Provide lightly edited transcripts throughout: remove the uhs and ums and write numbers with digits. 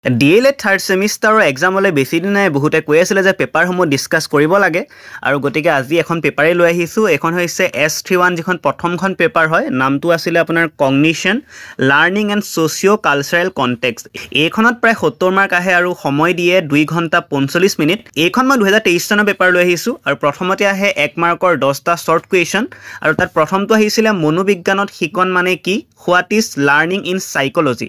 DLED third ছেমিষ্টাৰৰ এক্সামলৈ বেছি দিন নাই বহুতে কৈ আছিলে যে পেপাৰসমূহ ডিছকাছ কৰিব লাগে আৰু গতিকে আজি এখন পেপাৰেই লৈ আহিছোঁ এখন হৈছে S31 যিখন প্ৰথমখন পেপাৰ হয় নামটো আছিলে আপোনাৰ cognition learning and socio' cultural context এইখনত প্ৰায় 70 মাৰ্ক আহে আৰু সময় দিয়ে 2 ঘণ্টা 45 মিনিট এইখন মই 2023 চনৰ পেপাৰ লৈ আহিছোঁ আৰু প্ৰথমতে আহে 1 মাৰ্কৰ 10টা শ্বৰ্ট কুৱেশ্যন আৰু তাত প্ৰথমটো আহিছিলে মনোবিজ্ঞানত শিকন মানে কি what is learning in psychology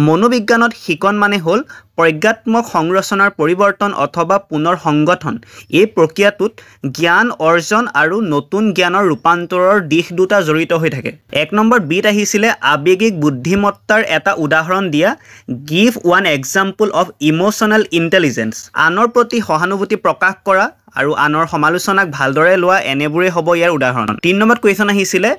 মনোবিজ্ঞানত শিকন মানে হ'ল প্ৰজ্ঞাত্মক সংৰচনাৰ পৰিৱৰ্তন অথবা পুনৰ সংগঠন এই প্ৰক্ৰিয়াটোত জ্ঞান অৰ্জন আৰু নতুন জ্ঞানৰ ৰূপান্তৰৰ দিশ দুটা জড়িত হৈ থাকে 1 নম্বৰ বিত আহিছিলে আবেগিক বুদ্ধিমত্তাৰ এটা উদাহৰণ দিয়া give one example of emotional intelligence আনৰ প্ৰতি সহানুভূতি প্ৰকাশ কৰা আৰু আনৰ সমালোচনাক ভালদৰে লোৱা এনেবোৰে হ'ব ইয়াৰ উদাহৰণ 3 নম্বৰ কুৱেশ্যন আহিছিলে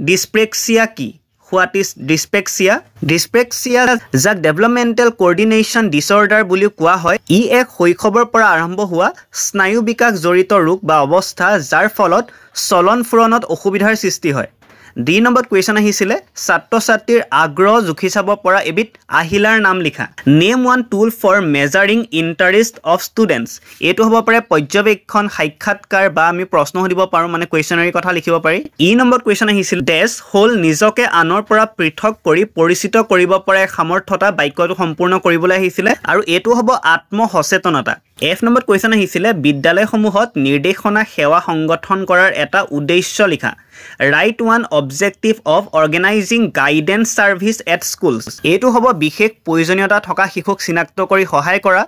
ডিসপ্লেক্সিয়া কি What is dyspepsia? Dyspepsia যাক ডেভেলপমেণ্টেল কোঅৰ্ডিনেশ্যন ডিসঅৰ্ডাৰ বুলি কোৱা হয় ই এক শৈশৱৰ পৰা আৰম্ভ হোৱা স্নায়ু বিকাশ জড়িত ৰোগ বা অৱস্থা যাৰ ফলত চলন ফুৰণত অসুবিধাৰ সৃষ্টি হয় 2 নম্বৰ কুৱেশ্যন আহিছিলে ছাত্ৰ-ছাত্ৰীৰ আগ্ৰহ জুখি চাব পৰা এবিধ আহিলাৰ নাম লিখা name one tool for measuring interest of students এইটো হ'ব পাৰে পৰ্যবেক্ষণ সাক্ষাৎকাৰ বা আমি প্ৰশ্ন সুধিব পাৰোঁ মানে কুৱেশ্যনাৰী কথা লিখিব পাৰি নম্বৰ কুৱেশ্যন আহিছিল ডেছ হ'ল নিজকে আনৰ পৰা পৃথক কৰি পৰিচিত কৰিব পৰা সামৰ্থ্যতা বাক্যটো সম্পূৰ্ণ কৰিবলৈ আহিছিলে আৰু এইটো হ'ব আত্মসচেতনতা F নম্বৰ কুৱেশ্যন আহিছিলে বিদ্যালয়সমূহত নিৰ্দেশনা সেৱা সংগঠন কৰাৰ এটা উদ্দেশ্য লিখা right one objective of organising guidance service at schools এইটো হ'ব বিশেষ প্ৰয়োজনীয়তা থকা শিশুক চিনাক্ত কৰি সহায় কৰা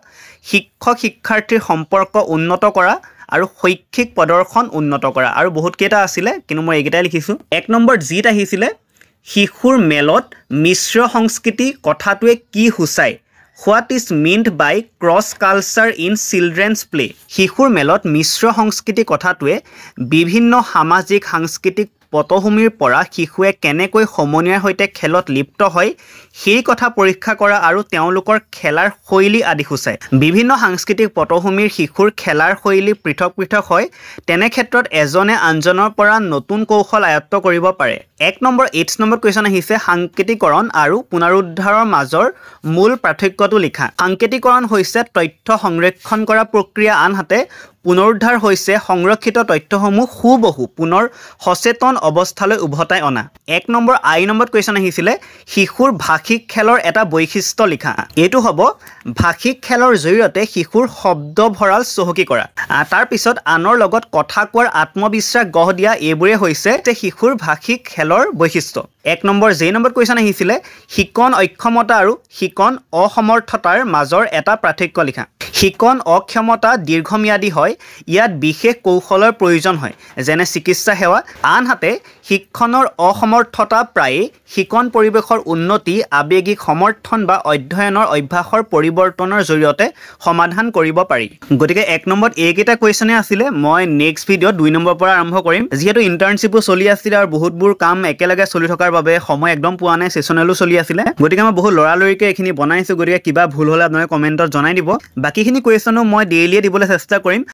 শিক্ষক শিক্ষাৰ্থীৰ সম্পৰ্ক উন্নত কৰা আৰু শৈক্ষিক প্ৰদৰ্শন উন্নত কৰা আৰু বহুত কেইটা আছিলে কিন্তু মই এইকেইটাই লিখিছোঁ 1 নম্বৰ জিত আহিছিলে শিশুৰ মেলত মিশ্ৰ সংস্কৃতি কথাটোৱে কি সূচায় What is meant by cross culture in children's play? শিশুৰ মেলত মিশ্ৰ সংস্কৃতি কথাটোৱে বিভিন্ন সামাজিক সাংস্কৃতিক পটভূমিৰ পৰা শিশুৱে কেনেকৈ সমন্বয়ৰ সৈতে খেলত লিপ্ত হয় সেই কথা পৰীক্ষা কৰা আৰু তেওঁলোকৰ খেলাৰ শৈলী আদি সূচায় বিভিন্ন সাংস্কৃতিক পটভূমিৰ শিশুৰ খেলাৰ শৈলী পৃথক পৃথক হয় তেনে ক্ষেত্ৰত এজনে আনজনৰ পৰা নতুন কৌশল আয়ত্ত কৰিব পাৰে 1 নম্বৰ 8 নম্বৰ কুৱেশ্যন আহিছে সাংকেতিকৰণ আৰু পুনৰুদ্ধাৰৰ মাজৰ মূল পাৰ্থক্যটো লিখা সাংকেতিকৰণ হৈছে তথ্য সংৰক্ষণ কৰা প্ৰক্ৰিয়া আনহাতে পুনৰুদ্ধাৰ হৈছে সংৰক্ষিত তথ্যসমূহ হুবহু পুনৰ সচেতন অৱস্থালৈ উভতাই অনা 1 নম্বৰ আই নম্বৰ কুৱেশ্যন আহিছিলে শিশুৰ ভাষিক খেলৰ এটা বৈশিষ্ট্য লিখা এইটো হ'ব ভাষিক খেলৰ জৰিয়তে শিশুৰ শব্দ ভঁৰাল চহকী কৰা তাৰ পিছত আনৰ লগত কথা কোৱাৰ আত্মবিশ্বাস গঢ় দিয়া এইবোৰে হৈছে শিশুৰ ভাষিক খেলৰ বৈশিষ্ট্য 1 নম্বৰ জে নম্বৰ কুৱেশ্যন আহিছিলে শিকন অক্ষমতা আৰু শিকন অসমৰ্থতাৰ মাজৰ এটা পাৰ্থক্য লিখা শিকন অক্ষমতা দীৰ্ঘম্যাদী হয় ইয়াত বিশেষ কৌশলৰ প্ৰয়োজন হয় যেনে চিকিৎসা সেৱা আনহাতে শিক্ষণৰ অসমৰ্থতা প্ৰায়ে শিকন পৰিৱেশৰ উন্নতি আবেগিক সমৰ্থন বা অধ্যয়নৰ অভ্যাসৰ পৰিৱৰ্তনৰ জৰিয়তে সমাধান কৰিব পাৰি গতিকে 1 নম্বৰ এইকেইটা কুৱেশ্যনে আছিলে মই নেক্সট ভিডিঅ 2 নম্বৰ পৰা আৰম্ভ কৰিম যেহেতু ইন্টাৰ্নশ্বিপো চলি আছিল আৰু বহুতবোৰ কাম একেলগে চলি থকাৰ বাবে সময় একদম পোৱা নাই সেশনেলো চলি আছিল গতিকে মই বহুত লৰালৰিকে এখিনি বনাইছো গতিকে কিবা ভুল হলে আপোনালোকে কমেন্টত জনাই দিব বাকিখিনি কুৱেশ্যনো মই ডেইলি দিবলৈ চেষ্টা কৰিম